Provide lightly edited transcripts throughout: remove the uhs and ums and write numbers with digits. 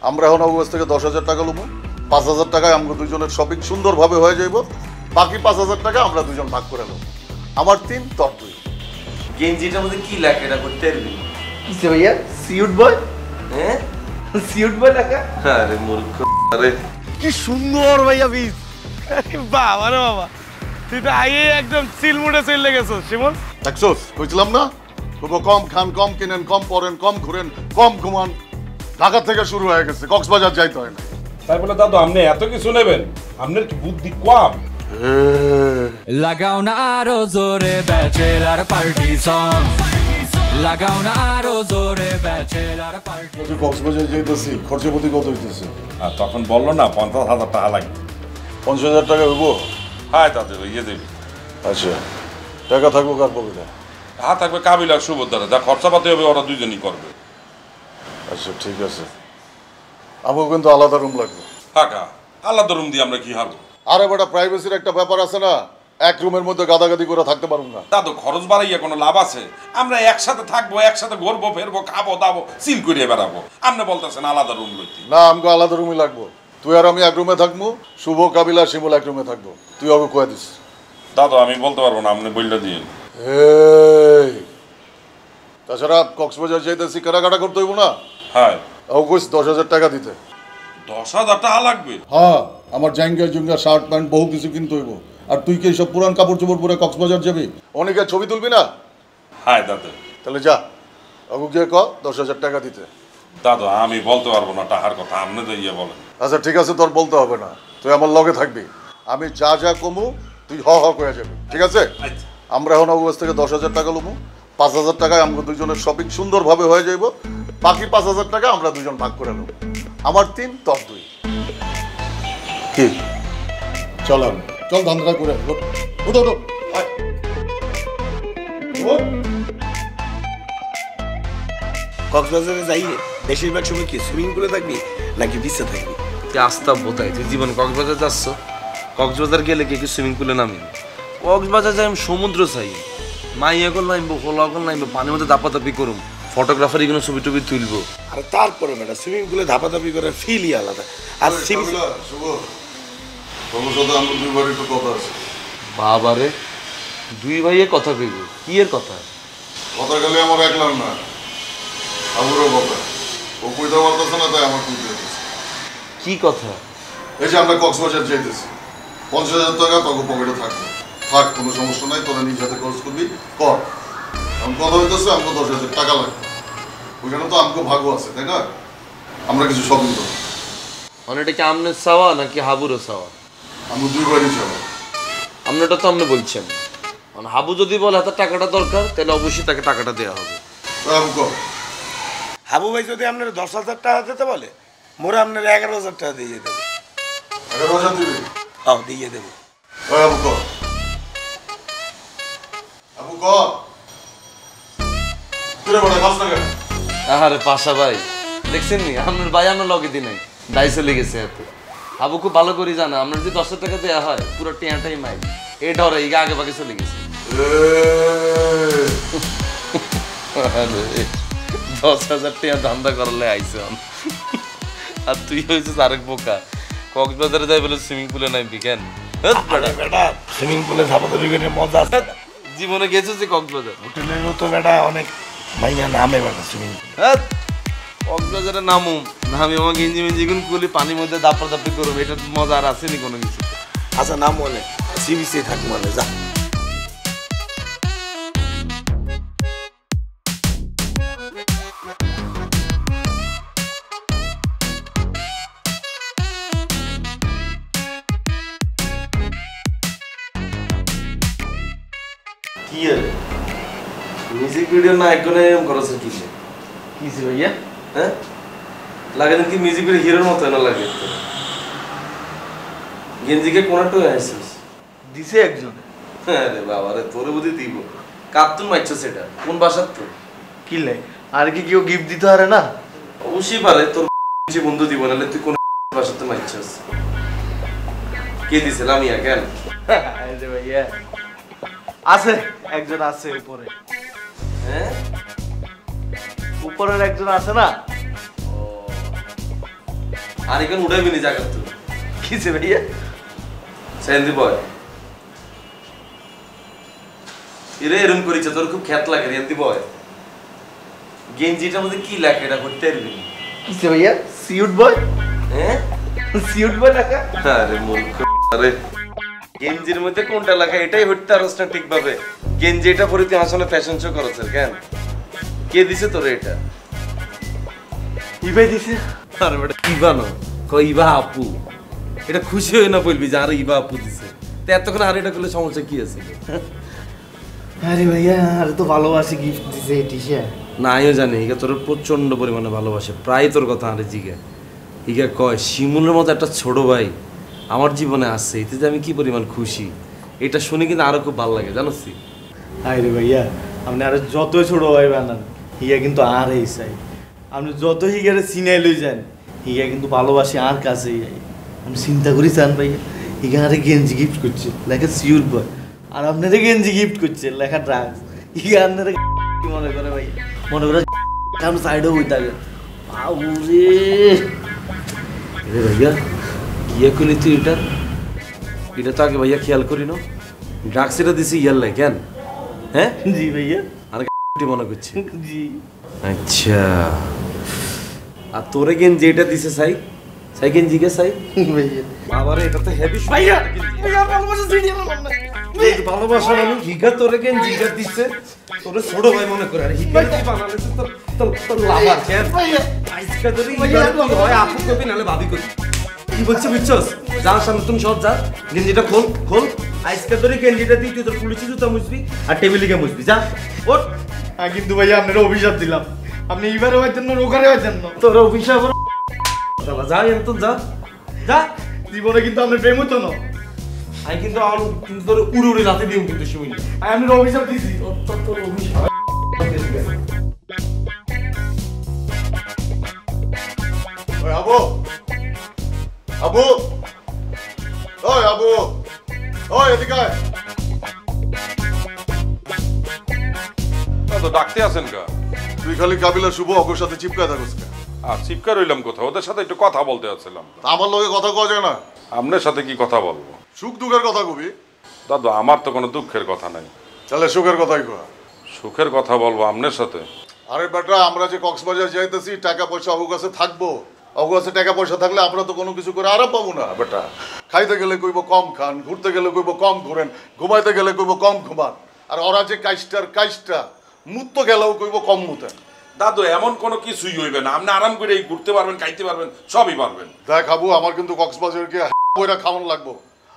আমরা এখন অবকাশ থেকে 10,000 টাকা লুবো, 5,000 টাকায় আমরা দুজনের শপিং সুন্দরভাবে হয়ে যাইব, বাকি 5,000 টাকা আমরা দুজন ভাগ করে নেব। আমার 3, তোর 2। গেঞ্জিটার মধ্যে কি লেখা এটা করতে পারবি? কিসে ভাইয়া? সিউট বয়? হ্যাঁ সিউট বয় লেখা? আরে মূর্খ, আরে কি সুন্দর ভাইয়া বীজ। বাবা রে বাবা, তুই তো আগে একদম চিলমুটে চলে গেছো শিমন। দেখছোস কইছিলাম না, তবু কম খান, কম কিনেন, কম পরেন, কম ঘুরেন, কম ঘুমান। ঢাকা থেকে শুরু হয়ে গেছে, কক্সবাজার যাইতে হয় না। তাই বলে দাদু আপনি এত কিছু নেবেন? আপনার কি বুদ্ধি কম? লাগাও না আরো জোরে ব্যাচেলার পার্টি সং, লাগাও না আরো জোরে ব্যাচেলার পার্টি। কক্সবাজার যাইতেছি, খরচাপাতি কত হইতেছে? আর তখন বললো না 50,000 টাকা লাগবে। 50,000 টাকা হইব? হ্যাঁ দাদু ইয়ে দেবে। আচ্ছা, টাকা থাকবো কার পকেটে? হ্যাঁ থাকবে কাবিল আর সুভদ্রা, যা খরচাপাতি হবে ওরা দুজনই করবে। আচ্ছা ঠিক আছে, আমাকে কিন্তু আলাদা রুম লাগবে। টাকা আলাদা রুম দিয়ে আমরা কি হারবো? আরে বেটা, প্রাইভেসির একটা ব্যাপার আছে না, এক রুমের মধ্যে গাদাগাদি করে থাকতে পারবো না। দাদু খরচ বাড়াইয়া কোনো লাভ আছে? আমরা একসাথে থাকবো, একসাথে ঘুরবো ফেরবো, খাবো দাবো, চিল করিয়ে বেড়াবো। আপনি বলতেছেন আলাদা রুম লইতে? না, আমাকে আলাদা রুমই লাগবো। তুই আর আমি এক রুমে থাকবো, শুভ, কাবিলা, শিমুল এক রুমে থাকবো। তুই ওকে কয়ে দিস। দাদু আমি বলতে পারবো না, আপনি বললে দিন। এই তাছাড়া কক্সবাজার যাইতেছি, কেনাকাটা করতে হইব না? হ্যাঁ। ও কইস 10,000 টাকা দিতে। 10,000 টাকা লাগবে? হ্যাঁ, আমার জাঙ্গা জুঙ্গা শার্ট প্যান্ট বহু কিছু কিনতে হইব। আর তুই কি সব পুরান কাপড় চোপড় পরে কক্সবাজার যাবি? অনেকের ছবি তুলবি না? হ্যাঁ দাদু। তাহলে যা, ওকে গিয়ে ক 10,000 টাকা দিতে। দাদু আমি বলতে পারবো না টাকার কথা, আপনি তো ইয়ে বলেন। আচ্ছা ঠিক আছে, তোর বলতে হবে না, তুই আমার লগে থাকবি। আমি যা যা কমু তুই হ হ করে যাবি, ঠিক আছে? আচ্ছা। আমরা এখন অবকাশ থেকে 10,000 টাকা লুবো, 5,000 টাকায় আমরা দুজনের শপিং সুন্দরভাবে হয়ে যাইব, বাকি 5,000 টাকা আমরা দুজন ভাগ করে নেব। আমার 3, তোর 2। কি চল চল, ধান্দা করে ওঠো ওঠো। কক্সবাজারে যাই বেশিরভাগ সময় কি সুইমিং পুলে থাকবি নাকি বিচে থাকবি? আস্তা বোধাই তুই জীবন কক্সবাজার যাচ্ছ? কক্সবাজার গেলে কি সুইমিং পুলে নামি? কক্সবাজার যাই আমি সমুদ্র চাই, মাইয়া কল নামবো, হোলা কল নামবো, পানির মধ্যে দাপাদাপি করুম, ফটোগ্রাফার এগুলো ছবি টবি তুলবো। আর তারপরে ম্যাডাম সুইমিং পুলে ধাপাধাপি করার ফিলই আলাদা। আর বাবারে, দুই ভাইয়ে কথা কইব? কি এর কথা? কথা গেলে আমার একলাম না, আমারও কথা। ও কইতে পারতেছে না, তাই আমার কইতে হচ্ছে। কি কথা? এই যে আমরা কক্সবাজার যাইতেছি, 50,000 টাকা তোকে পকেটে থাকবে। থাক, কোনো সমস্যা নাই, তোরা নিজ হাতে খরচ করবি, কর। আমি কথা হইতেছে, আমাকে 10,000 টাকা লাগবে। ওইখানে তো আমাকে ভাগও আছে, তাই না? আমরা কিছু শপিং করবো। মানে এটা কি আমনের চাওয়া নাকি হাবুরও চাওয়া? আমি দুই বাড়ি যাবো। আমনেটা তো আপনি বলছেন, মানে হাবু যদি বলে হাতে টাকাটা দরকার, তাহলে অবশ্যই তাকে টাকাটা দেওয়া হবে। হাবু ভাই যদি আপনার 10,000 টাকা দিতে বলে, মোরা আপনার 11,000 টাকা দিয়ে দেবো। 11,000 দিবি? হ্যাঁ দিয়ে দেবো। আবু কর, আবু কর। তুই বড় কাজ না কেন? আরে পাশা ভাই, দেখছেন নি আপনার ভাই আমার লগে দিন নাই দাই চলে গেছে এত। হাবু খুব ভালো করে জানা, আপনার যদি 10,000 টাকা দেওয়া হয় পুরো টিয়াটাই মাই এই ডরে এই আগে বাগে চলে গেছে। 10,000 টাকা ধান্দা করলে আইসে। আর তুই হয়েছিস আরেক বোকা, কক্সবাজারে যাই বলে সুইমিং পুলে নামবি কেন? বেটা সুইমিং পুলে ধাপাধাপি করে মজা আছে। জীবনে গেছিস কক্সবাজার? হোটেলেরও তো বেটা অনেক মাইয়া নামে বেটা সুইমিং পুল। কক্সবাজারে নামুম নামি আমার গেঞ্জি মেঞ্জি গুন খুলি পানির মধ্যে দাপাদাপি করবো, এটা মজা আর আসেনি কোনো কিছু। আচ্ছা নাম মনে সি বিচে থাক মনে যা। কি আর মিউজিক ভিডিও না একজনে এরকম করেছে কি কিসে ভাইয়া? হ্যাঁ লাগে কি মিউজিক ভিডিও হিরোর মতো না লাগে? গেঞ্জিকে কোনাটো আইছিস দিছে একজন। হ্যাঁ রে বাবা রে, তোরে বুঝি দিব কার্টুন মাইছো সেটা কোন ভাষার তো? কি লাই আর কি কেউ গিফট দিতে পারে না? অবশ্যই পারে, তোর বন্ধু দিব নাহলে তুই কোন ভাষাতে মাইছস? কে দিছে লামিয়া কেন? এই যে ভাইয়া আছে একজন আছে উপরে। হ্যাঁ উপরের একজন আছে না? আর এখানে উড়াইবি নি জায়গা তো কিছে ভাইয়া সেন্দি বয় এরে এরম করিছে তোর খুব খ্যাত লাগে রেন্দি বয় গেঞ্জিটার মধ্যে কি লেখা এটা করতে পারবি কিছে ভাইয়া সিউট বয় হ্যাঁ সিউট বয় লেখা আরে মূর্খ আরে গেঞ্জির মধ্যে কোনটা লেখা এটাই হইতে পারছ না ঠিকভাবে গেঞ্জি এটা পরে তুই আসলে ফ্যাশন শো করছিস কেন কে দিছে তোরে এটা ইবাই দিছে আরে বেটা ইবা না কই ইবা আপু এটা খুশি হই না বলবি যে আরে ইবা আপু দিছে তো এতক্ষণ আর এটা করলে সমস্যা কি আছে আরে ভাইয়া আরে তো ভালোবাসি গিফট দিছে টিশা না আমিও জানি ইগা তোর প্রচন্ড পরিমাণে ভালোবাসে প্রায় তোর কথা আরে জিগা ইগা কয় শিমুলের মতো একটা ছোট ভাই আমার জীবনে আছে এতে যে আমি কি পরিমাণ খুশি এটা শুনে কিন্তু আরো খুব ভালো লাগে জানোস আরে ভাইয়া আপনি আর যত ছোট ভাই বানান হিয়া কিন্তু আর এই চাই আপনি যত হিগারে সিনাই লই যান হিয়া কিন্তু ভালোবাসি আর কাছেই যাই আমি চিন্তা করি চান ভাইয়া হিগা আরে গেঞ্জি গিফট করছে লেখা সিউর বয় আর আপনারে গেঞ্জি গিফট করছে লেখা ড্রাগস হিগা আপনারে কি মনে করে ভাইয়া মনে করে আমি সাইডও হই থাকে বাবুরে রে ভাইয়া কি করলি তুই এটা তো আগে ভাইয়া খেয়াল করি না ড্রাগস এটা দিছি ইয়ার লাই কেন হ্যাঁ জি ভাইয়া আর মনে করছি জি আচ্ছা আর তোরে গেঞ্জি এটা দিছে সাই সাই গেঞ্জি কে সাই ভাইয়া বাবারে এটা তো হেভি ভাইয়া ভাইয়া ভালোবাসা সিডি ভালোবাসা মানে হিগা তোরে গেঞ্জি কে দিছে তোরে ছোট ভাই মনে করে আর হিগা কি বানালে তোর তোর লাভার কেন ভাইয়া আজকে তোরে হিগা কি হয় আপু কবি নালে ভাবি কবি কি বলছিস বুঝছস যা সামনে তুমি সব যা গেঞ্জিটা খোল আজকে তোরে গেঞ্জিটা দিই তুই তোর পুলিশি জুতা মুছবি আর টেবিলে গিয়ে মুছবি যা ওঠ কিন্তু ভাইয়া আপনারা অভিশাপ দিলাম আপনি এবারে হয়েছেন না ওখানে হয়েছেন না তোর অভিশাপ চলা যা এত যা যা জীবনে কিন্তু আপনার প্রেম হতো না আমি কিন্তু আমার কিন্তু তোর উড়ে উড়ে রাতে দিই কিন্তু শুনি আমি আপনার অভিশাপ দিছি তোর অভিশাপ ওই আবু আবু ওই আবু ওই এদিকে আয়। তো ডাকতে আছেন কা তুই খালি কাবিলা শুভ অগর সাথে চিপকায় থাকিস কে? আর চিপকা রইলাম কোথাও ওদের সাথে একটু কথা বলতে যাচ্ছিলাম তা আমার লগে কথা কওয়া যায় না? আপনার সাথে কি কথা বলবো সুখ দুঃখের কথা কবি, দাদু আমার তো কোনো দুঃখের কথা নাই তাহলে সুখের কথাই কয়া। সুখের কথা বলবো আপনার সাথে আরে বেটা আমরা যে কক্সবাজার যাইতেছি টাকা পয়সা অগু কাছে থাকবো, অগু কাছে টাকা পয়সা থাকলে আমরা তো কোনো কিছু করে আরাম পাবো না বেটা। খাইতে গেলে কইব কম খান, ঘুরতে গেলে কইব কম ঘুরেন, ঘুমাইতে গেলে কইব কম ঘুমান। আর ওরা যে কাইস্টা মুত গেলেও কইব কম মুতেন। দাদু এমন কোনো কিছুই হইবে না, আপনি আরাম করে ঘুরতে পারবেন, খাইতে পারবেন, সবই পারবেন। দেখ খাবো আমার কিন্তু কক্সবাজারকে বইরা খাওয়ান লাগবো,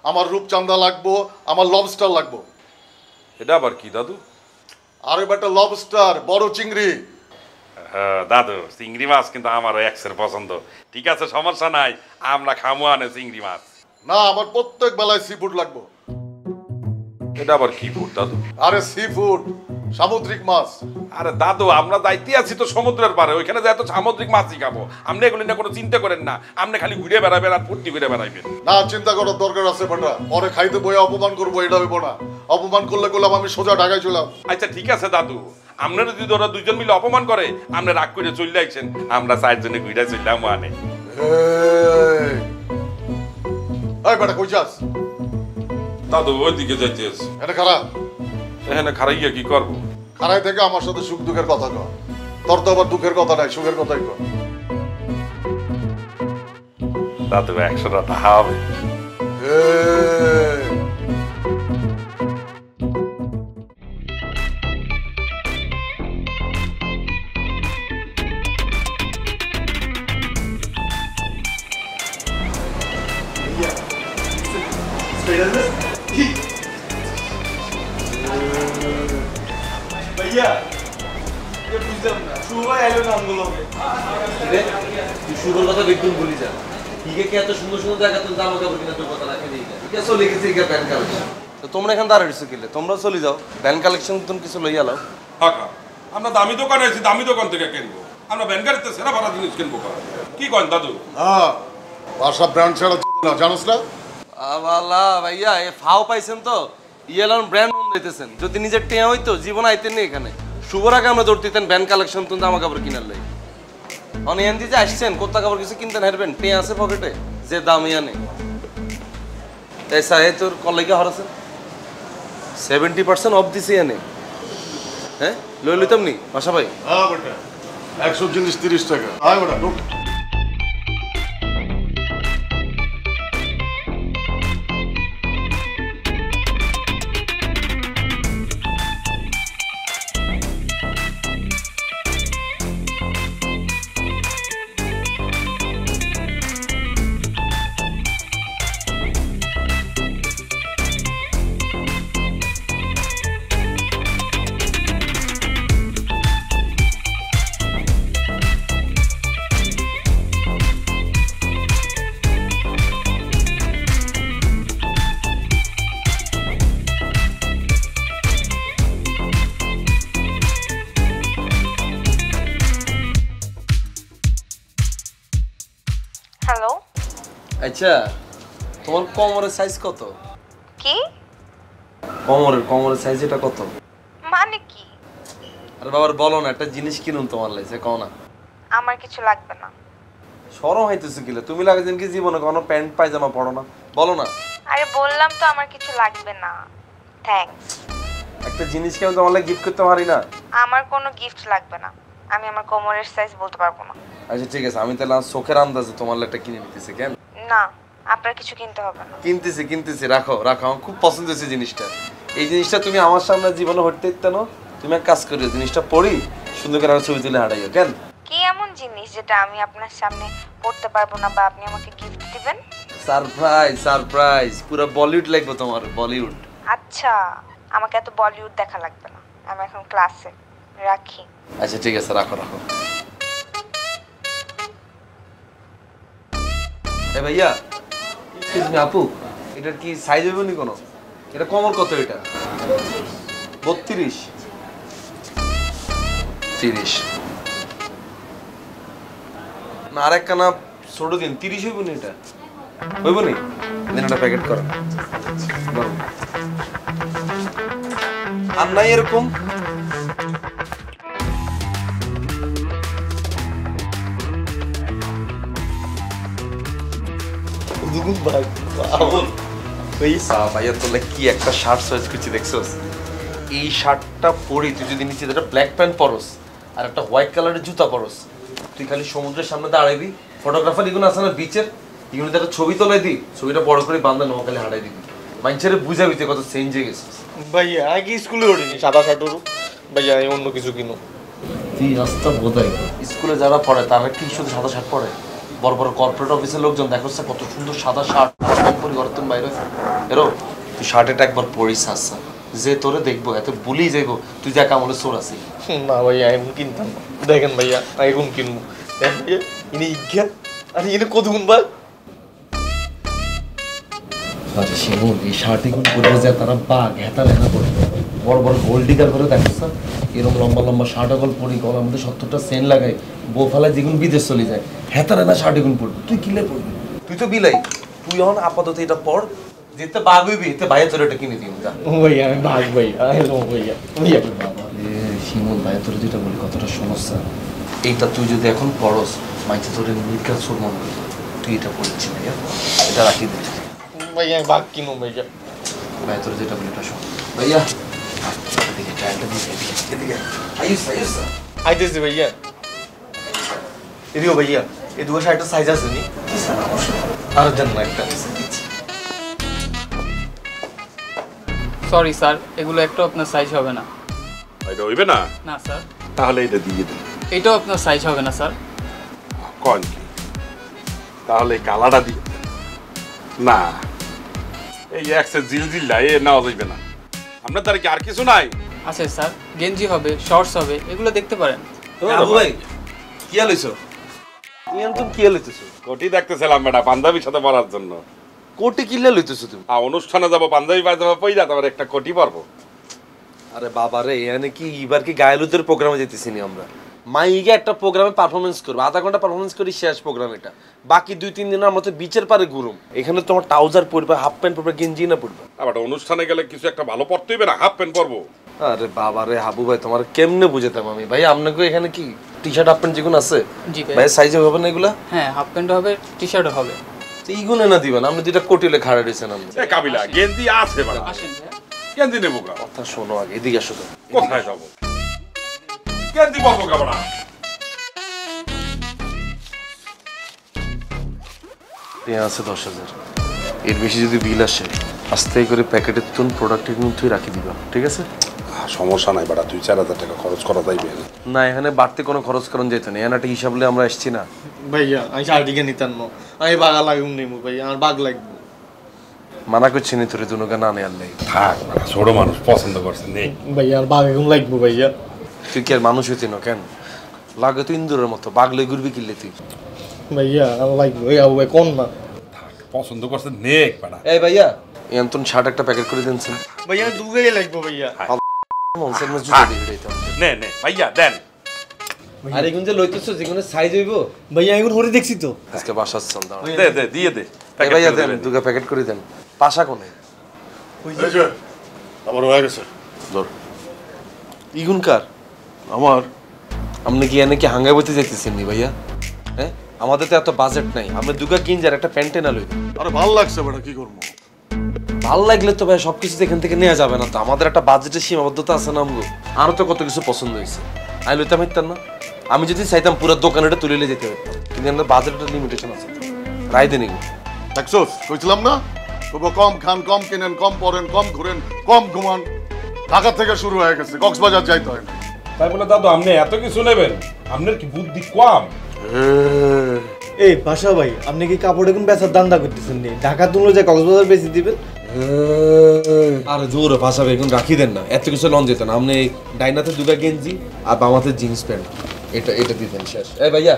আমার রূপচান্দা লাগবো, আমার লবস্টার লাগবো। এটা আবার কি দাদু? আরে বেটা লবস্টার, বড় চিংড়ি। হ্যাঁ দাদু চিংড়ি মাছ কিন্তু আমারও এক্সের পছন্দ। ঠিক আছে সমস্যা নাই, আমরা খামো আনে চিংড়ি মাছ। না আমার প্রত্যেক বেলায় সি ফুড লাগবো। এটা আবার কি ফুড দাদু? আরে সি ফুড, সামুদ্রিক মাছ। আরে দাদু আমরা যাইতে আছি তো সমুদ্রের পারে, ওইখানে যাই তো সামুদ্রিক মাছই খাবো। আপনি এগুলি না কোনো চিন্তা করেন না, আপনি খালি ঘুরে বেড়াবেন আর ফুর্তি করে বেড়াইবেন। না চিন্তা করার দরকার আছে বেটা, পরে খাইতে বইয়া অপমান করবো এটা হইব না। অপমান করলে করলাম আমি সোজা ঢাকায় চলাম। আচ্ছা ঠিক আছে দাদু, আপনারা যদি ওরা দুজন মিলে অপমান করে আপনি রাগ করে চলে আইছেন, আমরা চারজনে ঘুরে চললাম আনে। এই বেটা কই যাস? দাদু ওইদিকে যাইতে আছে। এটা খারাপ, এখানে খারাইয়া কি করবো? খারাই থেকে আমার সাথে সুখ দুঃখের কথা কর। তোর তো আবার দুঃখের কথা নাই, সুখের কথাই কর। দাদু 100 টাকা হবে। ভাইয়া বুঝলাম না শুভ এলো নামগুলো তুই সুন্দর কথা বিদ্যুৎ বলি যা হিগে কি এত সুন্দর সুন্দর জায়গা তুই জামা কাপড় কিনা তোর কথা রাখে দিই ঠিক আছে চলে গেছে হিগে প্যান কালেকশন তো তোমরা এখানে দাঁড়াইছো কিলে তোমরা চলে যাও প্যান কালেকশন তুমি কিছু লইয়া লাও হাকা আমরা দামি দোকানে আছি, দামি দোকান থেকে কিনবো। আমরা ব্যাংকারিতে সেরা ভাড়া জিনিস কিনবো। কি করেন দাদু? হ্যাঁ বাসা ব্র্যান্ড ছাড়া না, জানোস না? আল্লাহ ভাইয়া এ ফাও পাইছেন তো ইয়েলান ব্র্যান্ড নাম দিতেছেন। যদি নিজের টেয়া হইতো জীবন আইতেন না এখানে। শুভর আগে আমরা দৌড় দিতেন ব্যান কালেকশন তুমি জামা কাপড় কিনার লাই। অনিয়ন্তি যে আসছেন কোথা কাপড় কিছু কিনতে হারবেন পে আছে পকেটে যে দামি আনে তাই সাহে তোর কলেজে হরাছেন 70% অফ দিছে এনে হ্যাঁ লই লইতাম নি বাসা ভাই হ্যাঁ বেটা 100 জিনিস 30 টাকা আয় বেটা ঢুক। হ্যালো আচ্ছা তোমার কোমরের সাইজ কত কি কোমরের সাইজ এটা কত মানে কি আরে বাবার বলো না একটা জিনিস কিনুন তোমার লাইছে কও না আমার কিছু লাগবে না শরম হইতেছে কিলে তুমি লাগে দিন কি জীবনে কোনো প্যান্ট পায়জামা পড়ো না বলো না আরে বললাম তো আমার কিছু লাগবে না থ্যাঙ্কস একটা জিনিস কি আমি তোমার লাগে গিফট করতে পারি না আমার কোনো গিফট লাগবে না আমি আমার কোমরের সাইজ বলতে পারবো না আচ্ছা ঠিক আছে আমি তাহলে চোখের আন্দাজে তোমার লাগে একটা কিনে নিতেছি কেন না আপনার কিছু কিনতে হবে না কিনতেছি রাখো আমার খুব পছন্দ হয়েছে জিনিসটা এই জিনিসটা তুমি আমার সামনে জীবনে হটতে দিতে না তুমি এক কাজ করিও জিনিসটা পড়ি সুন্দর করে আমার ছবি তুলে হাঁটাইও কেন কি এমন জিনিস যেটা আমি আপনার সামনে পড়তে পারবো না বা আপনি আমাকে গিফট দিবেন সারপ্রাইজ পুরো বলিউড লাগবে তোমার বলিউড আচ্ছা আমাকে এত বলিউড দেখা লাগবে না আমি এখন ক্লাসে রাখি আচ্ছা ঠিক আছে রাখো এ ভাইয়া এক্সকিউজ মি আপু এটার কি সাইজ হবে নি কোনো এটা কমর কত এটা 32 30 না আরেক কানা ছোট দিন 30 হইব নি এটা হইব নি দিন একটা প্যাকেট করেন বরং আর নাই এরকম দুগুণ ভাই ভাইয়া তোলে কি একটা শার্ট চয়েস করছি দেখছস এই শার্টটা পরি তুই যদি নিচে একটা ব্ল্যাক প্যান্ট পরস আর একটা হোয়াইট কালারের জুতা পরস তুই খালি সমুদ্রের সামনে দাঁড়াবি ফটোগ্রাফার এগুলো আছে না বিচের এগুলো একটা ছবি তোলাই দি ছবিটা বড় করে বান্ধা নোয়াখালী হাঁটাই দিবি মানুষের বুঝাবি তুই কত চেঞ্জ হয়ে গেছিস ভাইয়া আগে স্কুলে ওঠেনি সাদা শার্টরও ভাইয়া আমি অন্য কিছু কিনো তুই রাস্তা বোধাই স্কুলে যারা পড়ে তারা কি শুধু সাদা শার্ট পরে বড় বড় কর্পোরেট অফিসের লোকজন দেখো কত সুন্দর সাদা শার্ট কম পরি ঘর তুমি বাইরে এরো তুই শার্টেটা একবার পরিস আসা যে তোরে দেখবো এত বলি যাইবো তুই যা কামলে চোর আছি না ভাইয়া এখন কিনতাম না দেখেন ভাইয়া এখন কিনবো দেখেন ভাইয়া ইনি ইজ্ঞা আর ইনি কতগুণ ভাই আরে শিমুল এই শার্ট এখন পরে যায় তারা বাঘ হেতা লেখা করে বড় বড় গোল্ড ডিগার করে দেখছ না এরকম লম্বা লম্বা শার্ট গল পরি গলার মধ্যে 70টা সেন লাগাই বউ ফেলায় যেগুন বিদেশ চলে যায় হেতা লেখা শার্ট এগুন পড়বি তুই কিলে পড়বি তুই তো বিলাই তুই এখন আপাতত এটা পড় যেতে বাঘ হইবি এতে ভাইয়া তোর এটা কিনে দিন যা ভাইয়া আমি ভাগ ভাইয়া হ্যালো ভাইয়া ভাইয়া বাবা শিমুল ভাইয়া তোর যেটা বলি কতটা সমস্যা এইটা তুই যদি এখন পড়স মাইছে তোর নির্গাত সুর মনে করবি তুই এটা পড়ছিস ভাইয়া এটা রাখি দিচ্ছি ভাইয়া আমি ভাগ কিনো ভাইয়া ভাইয়া তোর যেটা বলি এটা শোন ভাইয়া এদিকে ট্রায়ালটা দিস এদিকে আয়ুস আইতেছি ভাইয়া এদিও ভাইয়া এই দুটো শার্টের সাইজ আছে নি আর জান না একটা সরি স্যার এগুলো একটাও আপনার সাইজ হবে না এটা হইবে না না স্যার তাহলে এটা দিয়ে দিন এটাও আপনার সাইজ হবে না স্যার কন কি তাহলে কালারটা দিয়ে দেন। না এই একসে জিলজিল্লা এ নেওয়া যাইবে না আপনার দ্বারা কি আর কিছু নাই আছে স্যার গেঞ্জি হবে শর্টস হবে এগুলো দেখতে পারেন আবু ভাই কি আলইছো তুই তুমি কি আলইতেছো কোটি দেখতেছিলাম বেটা পাঞ্জাবির সাথে পরার জন্য কোটি কিল্লা লইতেছো তুমি অনুষ্ঠানে যাবো পাঞ্জাবি পায়জামা পইরা তারপর একটা কোটি পারবো আরে বাবা রে এখানে কি এবার কি গায়লুদের প্রোগ্রামে যেতেছি নি আমরা মাইকে একটা প্রোগ্রামে পারফরমেন্স করবো আধা ঘন্টা পারফরমেন্স করি শেষ প্রোগ্রাম এটা বাকি 2-3 দিন আমরা তো বিচের পারে ঘুরুম এখানে তোমার ট্রাউজার পরবে হাফ প্যান্ট পরবে গেঞ্জি না পরবে আবার অনুষ্ঠানে গেলে কিছু একটা ভালো পরতে হইবে না হাফ প্যান্ট পরবো আরে বাবা রে হাবু ভাই তোমার কেমনে বুঝাতাম আমি ভাই আপনাকে এখানে কি টি শার্ট হাফ প্যান্ট যেগুলো আছে জি ভাই। ভাই সাইজে হবে না এগুলা? হ্যাঁ হাফ প্যান্টও হবে টি শার্টও হবে। তো এইগুলো না দিবেন, আপনি দুইটা কোটিলে খাড়া দিয়েছেন আপনি। এ কাবিলা গেঞ্জি আছে বাড়া, আসেন ভাইয়া। গেঞ্জি নেবো কা? কথা শোনো আগে, এদিকে আসো তো। কোথায় যাবো? গেঞ্জি পাবো কা বাড়া? আছে 10,000, এর বেশি যদি বিল আসে আস্তে করে প্যাকেটের তুন প্রোডাক্টের মধ্যেই রাখি দিবা, ঠিক আছে? সমস্যা নাই বাড়া, 2-4 হাজার টাকা খরচ করা যাইবে। না এখানে বাড়তি কোনো খরচ করণ যেত না, এখানে একটা হিসাব হলে আমরা এসছি না। ভাইয়া আমি শার্টিকে নিতাম না, আমি বাগা লাগুম নেবো ভাই, আমার বাঘ লাগবে। মানা করছি নি তোরে দুনুকে না নেয়ার নেই। থাক বাড়া, ছোট মানুষ পছন্দ করছে নে। ভাইয়া আর বাঘ এখন লাগবো ভাইয়া। তুই কি আর মানুষ হইতি না কেন? লাগে তো ইন্দুরের মতো, বাগলে ঘুরবি কিনলে তুই। ভাইয়া আমার লাগবে, ওই আবু ভাই কোন না। থাক, পছন্দ করছে নেক বাড়া। এই ভাইয়া এমন শার্ট একটা প্যাকেট করে দিনছেন। ভাইয়া দুগাই লাগবো ভাইয়া। মনসের মধ্যে জুতা দিয়ে দিতাম। নে নে ভাইয়া দেন। আর এগুন যে লইতেছো যেগুলো সাইজ হইবো, ভাইয়া এখন হরে দেখছি তো। আজকে বাসার চল দাও। দে দে দিয়ে দে। এই ভাইয়া দেন দুগা প্যাকেট করে দেন। পাশা কোনে? এই যে, আমার হয়ে গেছে ধর। ইগুনকার আমার আপনি কি এনে কি হাঙ্গাই বইতে যাইতেছেন নি ভাইয়া? হ্যাঁ আমাদের তো এত বাজেট নাই, আমরা দুগা কিনজার একটা প্যান্টে না লইব। আরে ভাল লাগছে বেটা, কি করবো? ভাল লাগলে তো ভাই সবকিছু এখান থেকে নেওয়া যাবে না, তো আমাদের একটা বাজেটের সীমাবদ্ধতা আছে না আমগো। আরো তো কত কিছু পছন্দ হয়েছে, আমি লইতাম পারতাম না? আমি যদি চাইতাম পুরো দোকানেটা তুলে নিয়ে যেতে পারতাম, কিন্তু আমাদের বাজেটের লিমিটেশন আছে। রায় দেন এগুলো। দেখছোস কইছিলাম না, তবু কম খান, কম কিনেন, কম পরেন, কম ঘুরেন, কম ঘুমান। ঢাকা থেকে শুরু হয়ে গেছে, কক্সবাজার যাইতে হয় না। তাই বলে দাদু আপনি এত কিছু নেবেন? আপনার কি বুদ্ধি কম? এই পাশা ভাই আপনি কি কাপড় এখন বেচার দান্দা করতেছেন নি? ঢাকা তুলো যে কক্সবাজার বেশি দিবেন? আরে জোরে ভাষা বেগুন রাখি দেন না, এত কিছু লন যেত না। আপনি ডাইনাতে দুগা গেঞ্জি আর বামাতে জিন্স প্যান্ট, এটা এটা দিতেন শেষ। এই ভাইয়া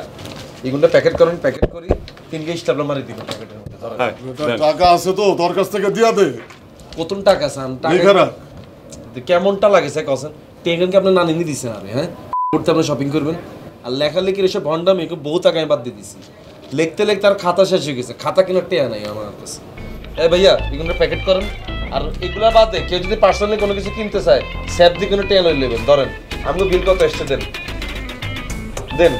এগুলো প্যাকেট করেন, প্যাকেট করি 3 কে স্টাপলার মারি দিবেন প্যাকেটের মধ্যে। ধরেন টাকা আছে তো তোর কাছ থেকে দিয়া দে। কত টাকা চান? লিখে রাখ। কেমনটা লাগেছে কসেন? টেকেন কি আপনার নানি নি দিছেন? আরে হ্যাঁ করতে আপনি শপিং করবেন আর লেখালেখির এসব ভন্ডামি বহু টাকা আমি বাদ দিয়ে দিছি। লিখতে লিখতে আর খাতা শেষ হয়ে গেছে, খাতা কেনার টেয়া নাই আমার কাছে। এই ভাইয়া এগুলো প্যাকেট করেন, আর এগুলা বাদে কেউ যদি পার্সোনালি কোনো কিছু কিনতে চায় স্যাপ দিয়ে কোনো টেয়া লই নেবেন। ধরেন আমাকে বিল কত এসছে দেন দেন।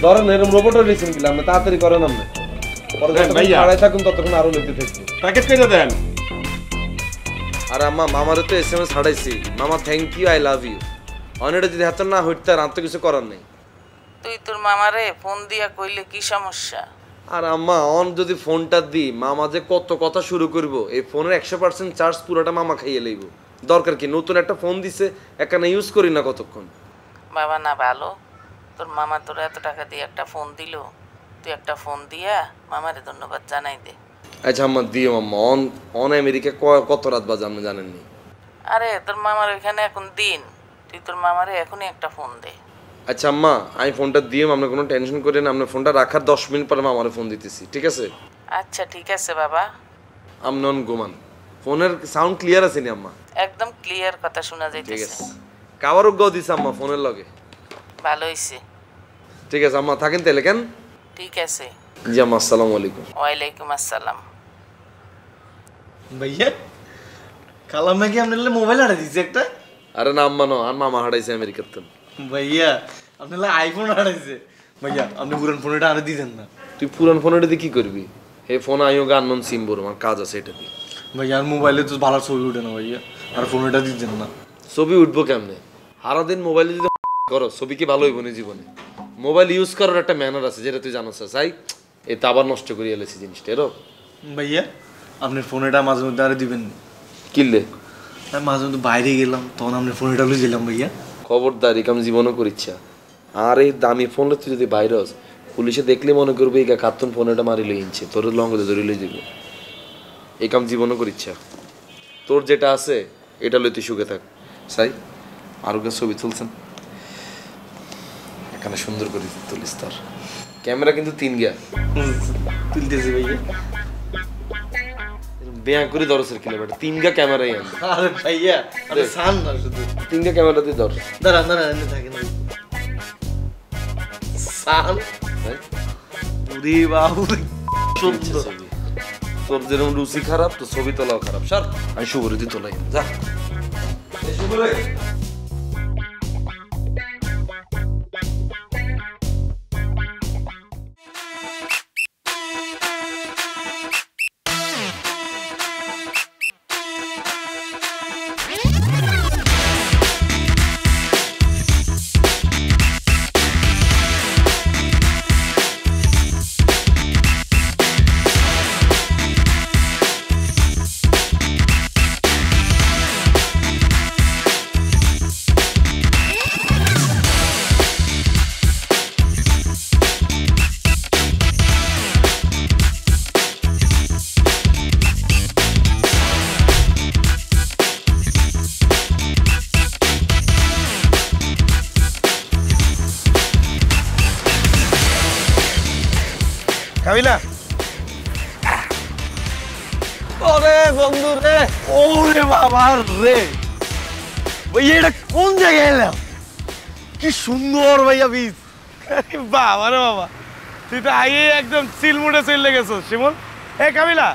ধরেন এরকম রোবটও লিখছেন কিনা আপনি, তাড়াতাড়ি করেন আপনি। পরে যতক্ষণ ভাইয়া। ভাড়ায় থাকুন ততক্ষণ আরো লিখতে থাকবে। প্যাকেট করে দেন। আর আম্মা মামারে তো SMS ছাড়াইছি, মামা thank you, I love you. অনেকটা যদি হাতে না হইতে আর তো কিছু করার নেই। তুই তোর মামারে ফোন দিয়া কইলে কি সমস্যা? আর আম্মা অন যদি ফোনটা দিই মামা যে কত কথা শুরু করব, এই ফোনের 100% চার্জ পুরোটা মামা খাইয়ে লইব। দরকার কি, নতুন একটা ফোন দিছে একখানা ইউজ করি না কতক্ষণ। বাবা না ভালো, তোর মামা তোর এত টাকা দিয়ে একটা ফোন দিল, তুই একটা ফোন দিয়া মামারে ধন্যবাদ জানাই দে। আচ্ছা আম্মা দিও আম্মা। অন অন আমেরিকা কত রাত বাজে আপনি জানেননি? আরে তোর মামার ওইখানে এখন দিন, তুই তোর মামারে এখনই একটা ফোন দে। আচ্ছা আম্মা আমি ফোনটা দিও, আপনি কোনো টেনশন করেন না, আপনার ফোনটা রাখার 10 মিনিট পরে মামারে ফোন দিতেছি, ঠিক আছে? আচ্ছা ঠিক আছে বাবা। আপনি অন ঘুমান। ফোনের সাউন্ড ক্লিয়ার আছে নি আম্মা? একদম ক্লিয়ার কথা শোনা ঠিক যাইতেছে। আছে। কাবারও গো দিছে আম্মা ফোনের লগে। ভালো হইছে। ঠিক আছে আম্মা, থাকেন তাহলে কেন? ঠিক আছে। জি আম্মা, আসসালামু আলাইকুম। ওয়ালাইকুম আসসালাম। ভাইয়া কালাম নাকি আপনার মোবাইল হারা দিছে একটা? আরে না আম্মা নো, আর মামা হারাইছে আমেরিকার তো। ভাইয়া আপনার আইফোন হারাইছে। ভাইয়া আপনি পুরান ফোনটা আরে দিতেন না? তুই পুরান ফোনটা দিয়ে কি করবি? হে ফোন আইও গান মন সিম বড়, আমার কাজ আছে এটা দিয়ে। ভাইয়া আর মোবাইলে তো ভালো ছবি ওঠে না ভাইয়া, আর ফোনটা দিতেন না? ছবি উঠবো কেমনে? সারাদিন মোবাইলে যদি করো ছবি কি ভালো হইব না জীবনে? মোবাইল ইউজ করার একটা ম্যানার আছে যেটা তুই জানোস। চাই এই তো আবার নষ্ট করে এলেছি জিনিসটা এরো। ভাইয়া আপনার ফোনটা মাঝে মধ্যে আরে দিবেন না? কিনলে আমি মাঝে মধ্যে বাইরে গেলাম তখন আপনার ফোনটা লুই দিলাম ভাইয়া। খবরদার, একাম জীবনও করিচ্ছা। আর এই দামি ফোন তুই যদি বাইরস, পুলিশে দেখলে মনে করবে এই কার্টুন ফোনটা মারি লই ইনছে, তোর লঙ্গে ধরে লই যাবে। এই কাম জীবনও করিচ্ছা। তোর যেটা আছে এটা লই তুই সুখে থাক। সাই আরো কে ছবি তুলছেন এখানে সুন্দর করে তুলিস। তার ক্যামেরা কিন্তু 3 গিয়া তুলতেছি ভাইয়া। বেয়া করে দরসের কিলো বেটা, 3 গা ক্যামেরাই আন। আরে ভাইয়া আপনি সান না শুধু 3 গা ক্যামেরা দিয়ে ধর। দাঁড়ান দাঁড়ান এনে থাকেন সান। ওরে বাবু সুন্দর। তোর যেরকম রুচি খারাপ তোর ছবি তোলাও খারাপ স্যার আমি শুভরে দিতে তোলাই যা শুভরে কাবিলা ওরে বন্ধু রে, ওরে বাবা রে ভাইয়া এটা কোন জায়গায় এলাম কি সুন্দর ভাইয়া বীজ বাবা রে বাবা তুই তো আগে একদম চিলমুটে চলে গেছো শিমুল। এ কাবিলা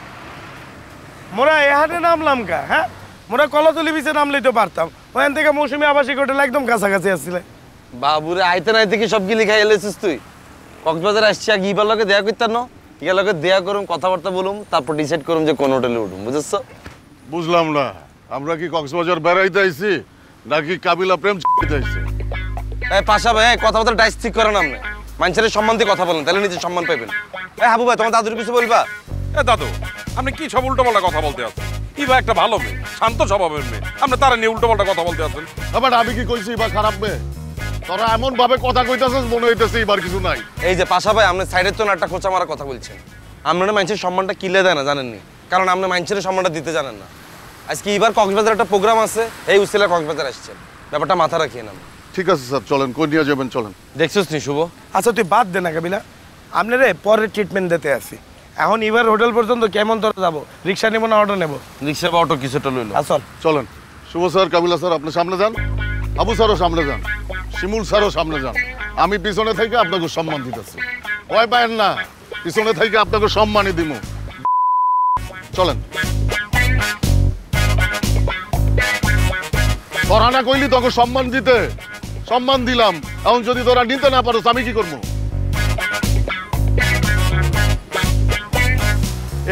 মোরা এহাটে নামলাম কা? হ্যাঁ মোরা কলাতলি বিচে নামলেই তো পারতাম, ওখান থেকে মৌসুমী আবাসিক হোটেল একদম কাছাকাছি আসছিলে। বাবুরে আইতে নাইতে কি সব গিলি খাই এলেছিস তুই? কক্সবাজার আসছি আর গিবার লগে দেয়া করতাম না, ইয়া লগে দেয়া করুম কথাবার্তা বলুম তারপর ডিসাইড করুম যে কোন হোটেলে উঠুম, বুঝেছ? বুঝলাম না, আমরা কি কক্সবাজার বেড়াইতে আইছি নাকি কাবিলা প্রেম চাইতে আইছি? এই পাশা ভাই কথাবার্তা ডাইস ঠিক করেন আপনি, মানুষের সম্মান দিয়ে কথা বলেন, তাহলে নিজের সম্মান পাইবেন। এই হাবু ভাই তোমার দাদুর কিছু বলবা? এ দাদু আপনি কি সব উল্টোপাল্টা কথা বলতে আছেন? ইবা একটা ভালো মেয়ে, শান্ত স্বভাবের মেয়ে, আপনি তারা নিয়ে উল্টোপাল্টা কথা বলতে আছেন। আবার আমি কি কইছি বা খারাপ মেয়ে? তোরা এমন ভাবে কথা কইতাছিস মনে হইতেছে এবার কিছু নাই। এই যে পাশা ভাই আপনি সাইডের তো একটা খোঁচা মারা কথা বলছেন, আপনারা মানুষের সম্মানটা কিলে দেয় না জানেননি, কারণ আপনি মানুষের সম্মানটা দিতে জানেন না। আজকে এবার কক্সবাজার একটা প্রোগ্রাম আছে, এই উসিলা কক্সবাজার আসছেন, ব্যাপারটা মাথা রাখিয়ে নেন। ঠিক আছে স্যার, চলেন, কই নিয়ে যাবেন চলেন। দেখছিস নি শুভ? আচ্ছা তুই বাদ দে না কাবিলা, আপনারে পরে ট্রিটমেন্ট দিতে আসি। এখন এবার হোটেল পর্যন্ত কেমন তোরা যাবো? রিক্সা নেবো না অটো নেবো? রিক্সা বা অটো কিছুটা লইলো। আসল চলেন। শুভ স্যার, কাবিলা স্যার আপনি সামনে যান, আবু স্যারও সামনে যান, শিমুল স্যারও সামনে যান। আমি পিছনে থেকে আপনাকে সম্মান দিতেছি, ভয় পায়েন না, পিছনে থেকে আপনাকে সম্মানই দিব। চলেন। তোরা না কইলি তোকে সম্মান দিতে, সম্মান দিলাম, এখন যদি তোরা নিতে না পারো আমি কি করবো?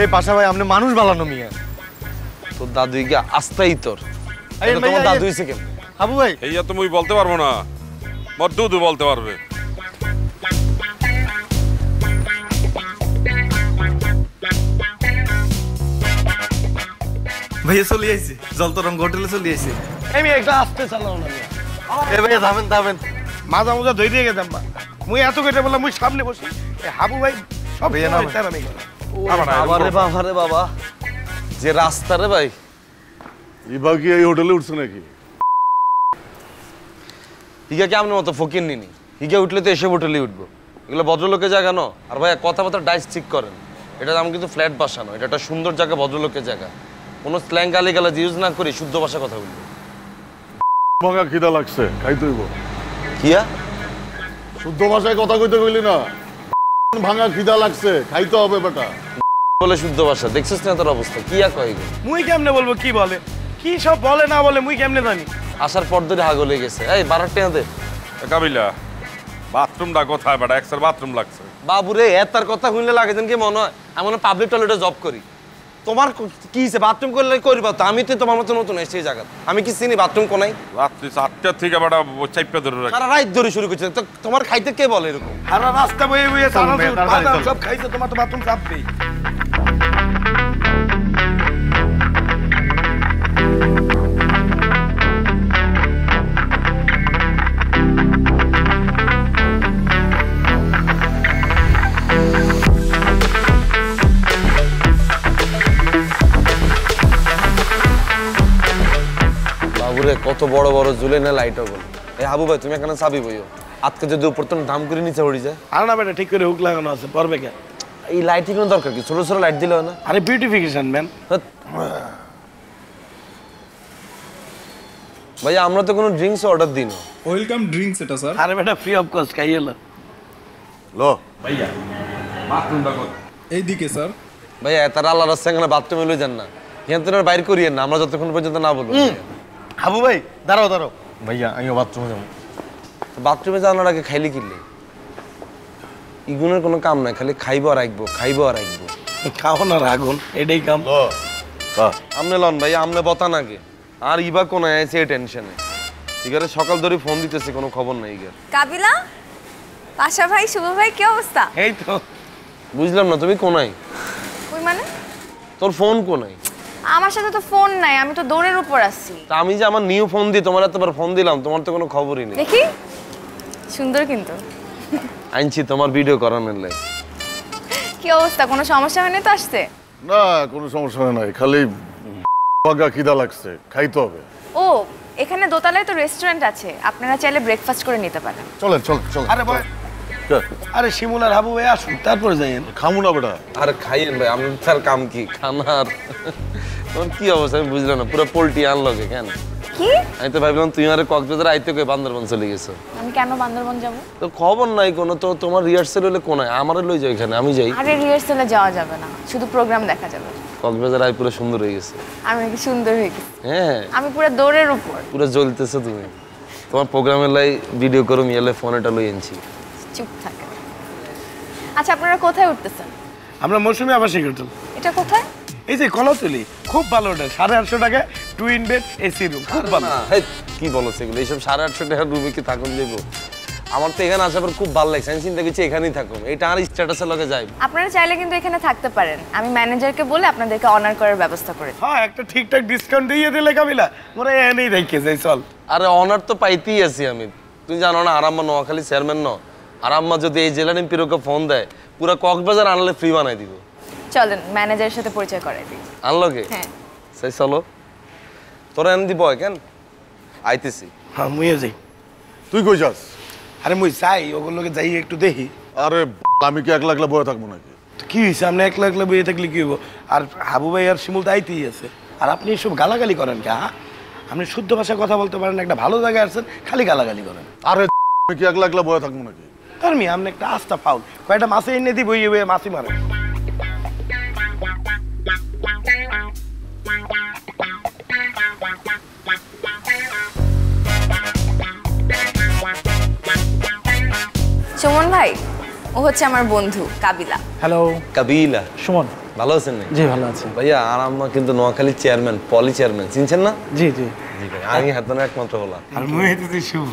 এই পাশা ভাই আপনি মানুষ বালানো মিয়া, তোর দাদুই গিয়া আস্তাই তোর তোমার দাদু হইছে কেন? হাবু ভাই এইয়া তো মুই বলতে পারবো না, মোর দুধু বলতে পারবে। ভাইয়া চলে আইছি, জলতরঙ্গ হোটেলে চলে আইছি। আমি একটা আসতে চালাও না এ ভাইয়া থামেন থামেন, মাজা মোজা ধরে দিয়ে গেতাম বা মুই এত কেটে বললাম মুই সামনে বসি। হাবু ভাই সব ভাইয়া নামেন। তেরামি করে। বাবারে বাবারে বাবা, যে রাস্তা রে ভাই। এবার কি এই হোটেলে উঠছে নাকি? হিগা কি আপনার মতো ফকির নিনি, হিগা উঠলে তো এসব হোটেলে উঠবো, এগুলো ভদ্রলোকের জায়গা ন। আর ভাইয়া কথাবার্তা ডাইস ঠিক করেন, এটা আমি কিন্তু ফ্ল্যাট বাসা নয়, এটা একটা সুন্দর জায়গা, ভদ্রলোকের জায়গা, কোনো স্ল্যাং গালি গালা ইউজ না করি শুদ্ধ ভাষা কথা বলবো। ভাঙা খিদা লাগছে, খাইতে হইব। কিয়া শুদ্ধ ভাষায় কথা কইতে কইলি না, ভাঙা খিদা লাগছে, খাইতে হবে বেটা। বলে শুদ্ধ ভাষা, দেখছিস না তোর অবস্থা, কিয়া কয় গো? মুই কেমনে বলবো কি বলে, কি সব বলে না বলে মুই কেমনে জানি? আসার পর ধরে হাগ হয়ে গেছে। এই 12 টাকা দে। কাবিলা বাথরুমটা কোথায় বেটা? এক্সের বাথরুম লাগছে। বাবুরে এতার কথা শুনলে লাগে যেন কি মনে হয় এমন পাবলিক টয়লেটে জব করি। তোমার কি হিসেবে বাথরুম করলে করবা তো? আমি তো তোমার মতো নতুন এসেছি এই জায়গা, আমি কি চিনি বাথরুম কোনাই? রাত্রি 4টার থেকে বেটা চাইপা ধরে রাখি। সারা রাত ধরে শুরু করছে, তো তোমার খাইতে কে বলে এরকম? আর রাস্তা বয়ে বয়ে চানাচুর বাদাম সব খাইছে, তোমার তো বাথরুম চাপবেই। বাবুরে কত বড় বড় ঝুলে না লাইট ওগুলো। এই হাবু ভাই তুমি এখানে চাবি বইও, আজকে যদি উপর তো দাম করে নিচে উড়ি যায়। আর না বেটা ঠিক করে হুক লাগানো আছে, পড়বে কে? এই লাইটিং এর দরকার কি? ছোট ছোট লাইট দিলে হয় না? আরে বিউটিফিকেশন ম্যান। ভাইয়া আমরা তো কোনো ড্রিঙ্কস অর্ডার দিই না। ওয়েলকাম ড্রিঙ্কস এটা স্যার। আরে বেটা ফ্রি অফ কস্ট খাইয়ে এলো। লো ভাইয়া বাথরুমটা কোথায়? এইদিকে স্যার। ভাই তারা আল্লাহর রাস্তায় বাথরুমে লই যান না, এখান থেকে বাইর করিয়েন না, আমরা যতক্ষণ পর্যন্ত না বলবো। হাবু ভাই দাঁড়াও দাঁড়াও, ভাইয়া আমিও বাথরুমে যাবো। বাথরুমে যাওয়ার আগে খাইলে কিনলে ইগুনের কোনো কাম নাই, খালি খাইবো আর রাখবো, খাইবো আর রাখবো। খাও না রাগুন, এটাই কাম। আমনে লন ভাই, আমনে বতান আগে। আর ইবা কোন আছে এই টেনশনে, ইগারে সকাল ধরে ফোন দিতেছে, কোনো খবর নাই ইগার। কাবিলা, পাশা ভাই, শুভ ভাই, কি অবস্থা? এই তো বুঝলাম না তুমি কোনাই? ওই মানে তোর ফোন কোনাই? আমার সাথে তো ফোন নাই, আমি তো দৌড়ের উপর আছি। তা আমি যে আমার নিউ ফোন দিই, তোমার এতবার ফোন দিলাম, তোমার তো কোনো খবরই নেই। দেখি, সুন্দর কিন্তু। আনছি তোমার ভিডিও করানোর লাই। কি অবস্থা, কোনো সমস্যা হয়নি তো আসতে? না, কোনো সমস্যা নাই, খালি বাগা খিদা লাগছে, খাইতে হবে। ও, এখানে দোতলায় তো রেস্টুরেন্ট আছে, আপনারা চাইলে ব্রেকফাস্ট করে নিতে পারেন। চলেন চলেন চলেন। আরে ভাই, আরে শিমুল আর হাবু ভাই আসুন, তারপরে যাইয়েন। খামু না বেটা। আর খাইয়েন ভাই, আমি তার কাম কি খানার? তোমার কি অবস্থা আমি বুঝলাম না, পুরো পোল্ট্রি আনলগে কেন? কি? আমি তো ভাবলাম তুই আর কক্সবাজার আইতে কই বান্দরবান চলে গেছো। আমি কেন বান্দরবান যাব? তো খবর নাই কোনো, তো তোমার রিহার্সাল হলে কোনায় আমারে লই যাও, এখানে আমি যাই। আরে রিহার্সালে যাওয়া যাবে না, শুধু প্রোগ্রাম দেখা যাবে। কক্সবাজার আই পুরো সুন্দর হয়ে গেছে। আমি নাকি সুন্দর হয়ে গেছি? হ্যাঁ, আমি পুরো দৌড়ের উপর। পুরো জ্বলতেছো তুমি। তোমার প্রোগ্রামের লাই ভিডিও করো, মিয়ালে ফোনটা লই আনছি। চুপ থাকে। আচ্ছা, আপনারা কোথায় উঠতেছেন? আমরা মৌসুমী আবাসিক হোটেল। এটা কোথায়? এই যে কলাতলি, খুব ভালো হোটেল, 850 টাকা, টুইন বেড, এসি রুম, খুব ভালো। হেই, কি বলো সেগুলো? এইসব 850 টাকার রুমে কি থাকুন যাবো? আমার তো এখানে আসার পর খুব ভালো লাগছে, আমি চিন্তা করছি এখানেই থাকুন, এটা আর স্ট্যাটাসের লগে যাই। আপনারা চাইলে কিন্তু এখানে থাকতে পারেন, আমি ম্যানেজারকে বলে আপনাদেরকে অনার করার ব্যবস্থা করে দিই। হ্যাঁ, একটা ঠিকঠাক ডিসকাউন্ট দিয়ে দিলে কাবিলা, মোরা এনেই দেখে যাই, চল। আরে অনার তো পাইতেই আছি আমি, তুই জানো না আরাম্মা নোয়াখালী চেয়ারম্যান ন, আরাম্মা যদি এই জেলা এমপিরকে ফোন দেয়, পুরো কক্সবাজার আনলে ফ্রি বানাই দিব। চলেন ম্যানেজারের সাথে পরিচয় করাই দিই। আনলগে? হ্যাঁ। সেই চলো, তোরা এনে দিব কেন? আইতেছি। হ্যাঁ, মুইও যাই। তুই কই যাস? আরে মুই যাই, ওগুলোকে যাই একটু দেখি। আরে আমি কি একলা একলা বয়ে থাকবো নাকি? কি হয়েছে, আপনি একলা একলা বইয়ে থাকলে কি হইব? আর হাবু ভাই আর শিমুল তো আইতেই আছে, আর আপনি এসব গালাগালি করেন কে? হ্যাঁ, আপনি শুদ্ধ ভাষায় কথা বলতে পারেন, একটা ভালো জায়গায় আসছেন, খালি গালাগালি করেন। আরে আমি কি একলা একলা বয়ে থাকবো নাকি? আর মি আপনি একটা আস্থা ফাউল, কয়টা মাছে এনে দিই বইয়ে বইয়ে মাছি মারে। সুমন ভাই, ও হচ্ছে আমার বন্ধু কাবিলা। হ্যালো কাবিলা। সুমন, ভালো আছেন না? জি ভালো আছি ভাইয়া। আর আম্মা কিন্তু নোয়াখালী চেয়ারম্যান, পলি চেয়ারম্যান, চিনছেন না? জি জি জি ভাই, আমি হাতনে একমাত্র হলাম। আর মুই হইতেছি শুভ,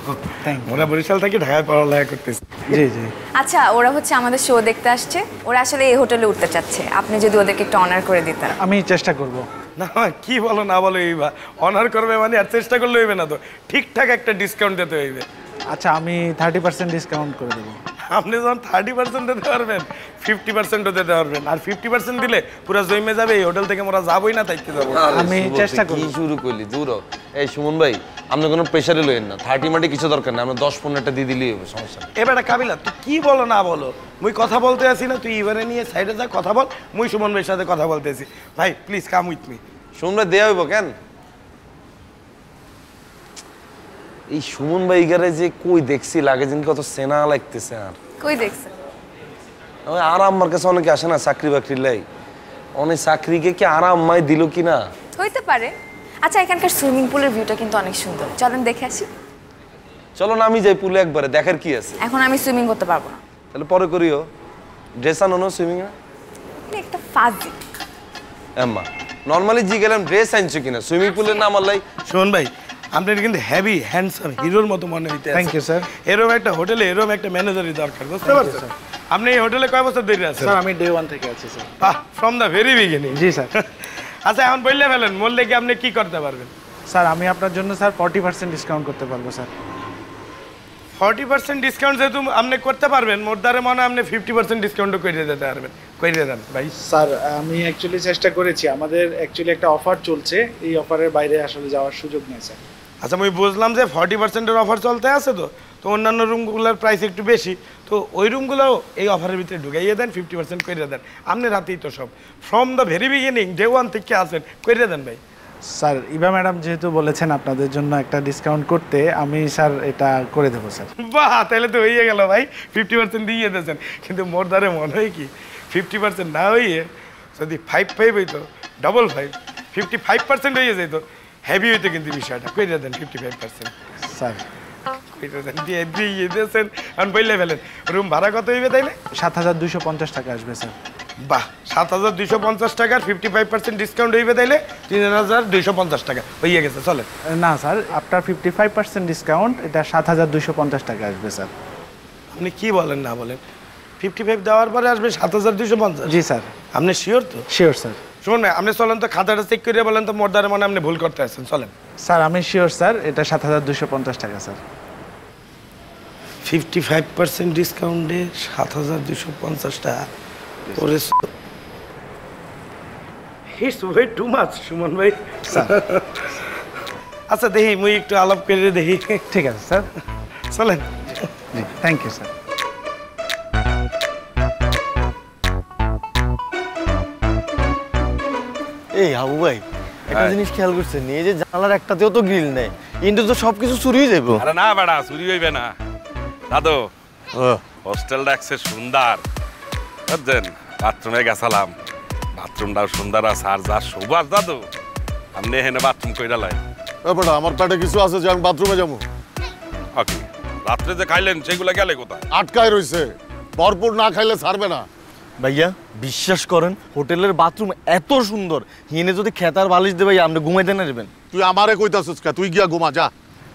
মোরা বরিশাল থেকে ঢাকায় পড়ালেখা করতেছি। জি জি। আচ্ছা, ওরা হচ্ছে আমাদের শো দেখতে আসছে, ওরা আসলে এই হোটেলে উঠতে চাচ্ছে, আপনি যদি ওদেরকে একটু অনার করে দিতেন। আমি চেষ্টা করব। না কি বলো না বলো, এইবা অনার করবে মানে আর চেষ্টা করলে হইবে না, তো ঠিকঠাক একটা ডিসকাউন্ট দিতে হইবে। আচ্ছা, আমি 30% ডিসকাউন্ট করে দেবো। আপনি যখন 30% দিতে পারবেন, 50%ও দিতে পারবেন, আর 50% দিলে পুরো জমে যাবে, এই হোটেল থেকে মোরা যাবোই না, থাকতে যাবো। আমি চেষ্টা করব। কি শুরু করলি দূর হ। এই সুমন ভাই, আপনি কোনো প্রেশারে লইেন না, 30 মাটি কিছু দরকার না, আমরা 10-15টা দিয়ে দিলেই হবে, সমস্যা নেই। এবারে কাবিলা, তুই কি বলো না বলো, মুই কথা বলতে আছি না, তুই এবারে নিয়ে সাইডে যা, কথা বল, মুই সুমন ভাইয়ের সাথে কথা বলতেছি। ভাই please come with me. Suman ভাই দেয়া হইব কেন? এই সুমন ভাই গারে যে কই দেখছি, লাগে যেন কত সেনা লাগতেছে। আর কই দেখছেন? আর আমার কাছে অনেকে আসে না চাকরি বাকরি লাই, অনেক চাকরিকে কি আরাম মাই দিল কি না? হইতে পারে। আচ্ছা, এখানকার সুইমিং পুলের ভিউটা কিন্তু অনেক সুন্দর, চলেন দেখে আসি। চলো না, আমি যাই পুলে একবারে, দেখার কি আছে? এখন আমি সুইমিং করতে পারবো না। তাহলে পরে করিও, ড্রেস আনো না সুইমিং এ। একটা ফাজি এম্মা নরমালি জি গেলাম ড্রেস আনছো কিনা, সুইমিং পুলের নাম আল্লাহ। সুমন ভাই, আপনার কিন্তু হেভি হ্যান্ডসাম হিরোর মতো মনে হইতে। Thank you sir. এরকম একটা হোটেলে এরকম একটা ম্যানেজারই দরকার, বুঝতে পারছেন? আপনি এই হোটেলে কয় বছর ধরে আছেন? স্যার আমি ডে 1 থেকে আছি sir. From the very beginning. G sir. আচ্ছা, এখন বললে ফেলেন, বললে কি আপনি কি করতে পারবেন? স্যার আমি আপনার জন্য স্যার 40% ডিসকাউন্ট করতে পারবো স্যার। 40% ডিসকাউন্ট যেহেতু আপনি করতে পারবেন, মোর দ্বারে মনে হয় আপনি 50% ডিসকাউন্টও করে দিতে পারবেন, করে দেন ভাই। স্যার আমি অ্যাকচুয়ালি চেষ্টা করেছি, আমাদের অ্যাকচুয়ালি একটা অফার চলছে, এই অফারের বাইরে আসলে যাওয়ার সুযোগ নেই স্যার। আচ্ছা, আমি বুঝলাম যে 40%-এর অফার চলতে আছে, তো অন্যান্য রুমগুলোর প্রাইস একটু বেশি, তো ওই রুমগুলোও এই অফারের ভিতরে ঢুকাইয়ে দেন, 50% করে দেন। আপনি রাতেই তো সব from the very beginning, day 1 থেকে আছেন, করে দেন ভাই। স্যার ইভা ম্যাডাম যেহেতু বলেছেন আপনাদের জন্য একটা ডিসকাউন্ট করতে, আমি স্যার এটা করে দেবো স্যার। বাহ, তাহলে তো হয়ে গেল ভাই, 50% দিয়ে দিয়েছেন। কিন্তু মোর দ্বারে মনে হয় কি 50% না হইয়ে যদি 5-5 হইতো 55 55% হয়ে যেত হেভি হইতো কিন্তু বিষয়টা কইরা দেন 55%। স্যার কইরা দেন দিয়ে দিয়েছেন আমি বললে ফেলেন রুম ভাড়া কত হইবে তাইলে? 7,250 টাকা আসবে স্যার। বাহ 7,250 টাকার 55% ডিসকাউন্ট হইবে তাইলে 3,250 টাকা হইয়া গেছে চলে। না স্যার, আপনার 55% ডিসকাউন্ট, এটা 7,250 টাকা আসবে স্যার। আপনি কি বলেন না বলেন 55 দেওয়ার পরে আসবে 7,250? জি স্যার। আপনি শিওর তো? Sure sir. শুনুন না আপনি চলেন তো খাতাটা চেক করে বলেন তো মোরদারে মানে আপনি ভুল করতে আছেন চলেন। স্যার আমি শিওর স্যার, এটা 7,250 টাকা স্যার। 55% ডিসকাউন্টে 7,250 টাকা। ওরে its way too much Suman ভাই। আচ্ছা দেখি মুই একটু আলাপ করে দেখি। ঠিক আছে স্যার, চলেন। জি থ্যাংক ইউ স্যার। এই হাবু ভাই একটা জিনিস খেয়াল করছেন, এই যে জানালার একটাতেও তো গ্রিল নেই, কিন্তু তো সবকিছু চুরি হয়ে যাবো। আরে না বেটা চুরি হইবে না দাদু। হোস্টেলটা একসে সুন্দর বুঝছেন, বাথরুমে গেছিলাম, বাথরুমটাও সুন্দর আছে আর যা সুবাস দাদু আপনি এখানে বাথরুম কইরা লাই। বেটা আমার পেটে কিছু আছে যে আমি বাথরুমে যাবো। ওকে রাত্রে যে খাইলেন সেগুলো গেলে কোথায়? আটকায় রইছে, ভরপুর না খাইলে ছাড়বে না। ভাইয়া বিশ্বাস করেন হোটেলের বাথরুম এত সুন্দর, হিনে যদি খেতার বালিশ দে ভাইয়া আপনি ঘুমাইতে না দেবেন। তুই আমারে কইতাছিস কা? তুই গিয়া ঘুমা যা।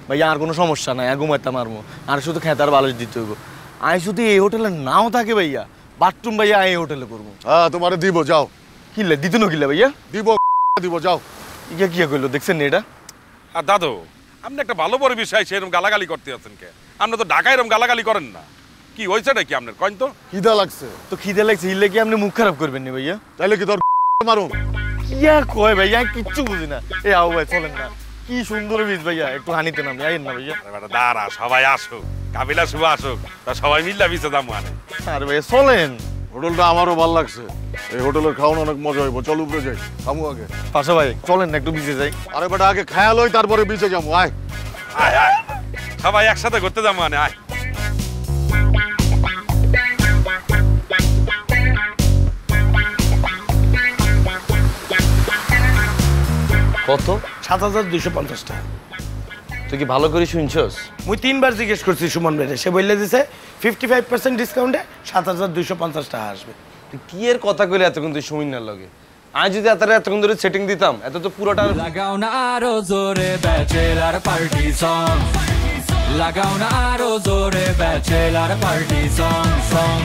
ভাইয়া আর কোনো সমস্যা নাই, ঘুমাইতাম মারমো, আর শুধু খেতার বালিশ দিতে হইব। আই যদি এই হোটেলে নাও থাকে ভাইয়া, বাথরুম ভাইয়া এই হোটেলে করবো। হ্যাঁ তোমারে দিব, যাও। কিনলে দিতে না কিনলে ভাইয়া? দিব দিব, যাও। ইয়া কিয়া কইলো দেখছেন না এটা? আর দাদু আপনি একটা ভালো বড় বিষয় সেরকম গালাগালি করতে আছেন কে? আপনি তো ঢাকায় এরকম গালাগালি করেন না। কি হয়েছে নাকি আপনার কইন তো? খিদা লাগছে তো খিদে লাগছে, ইলে কি আপনি মুখ খারাপ করবেন না ভাইয়া? তাইলে কি তোর মারুম? ইয়া কয় ভাইয়া কিচ্ছু বুঝি না। এ আও ভাই চলেন না, কি সুন্দর বীজ ভাইয়া, একটু হানিতে নামে আইন না ভাইয়া। দাঁড়া সবাই আসুক, কাবিলা শুভ আসুক, তা সবাই মিল্লা বিচে দাম মানে। আরে ভাইয়া চলেন। হোটেলটা আমারও ভালো লাগছে, এই হোটেলের খাওয়ানো অনেক মজা হইব। চল উপরে যাই, খামু আগে। পাশা ভাই চলেন না একটু বিচে যাই। আরে বেটা আগে খেয়াল হই তারপরে বিচে যাবো। আয় আয় আয় সবাই একসাথে ঘুরতে যাম মানে আয়। কত? 7,250 টাকা। তুই কি ভালো করে শুনছস? মুই 3 বার জিজ্ঞেস করছি সুমন ভাই, সে বললে দিছে 55% ডিসকাউন্টে 7,250 টাকা আসবে। তুই কি এর কথা কইলে এতক্ষণ তুই শুনিন না লগে? আজ যদি এতক্ষণ ধরে সেটিং দিতাম এত তো পুরোটা লাগাও না আরো জোরে ব্যাচেলার পার্টি সং, লাগাও না আরো জোরে ব্যাচেলার পার্টি সং সং।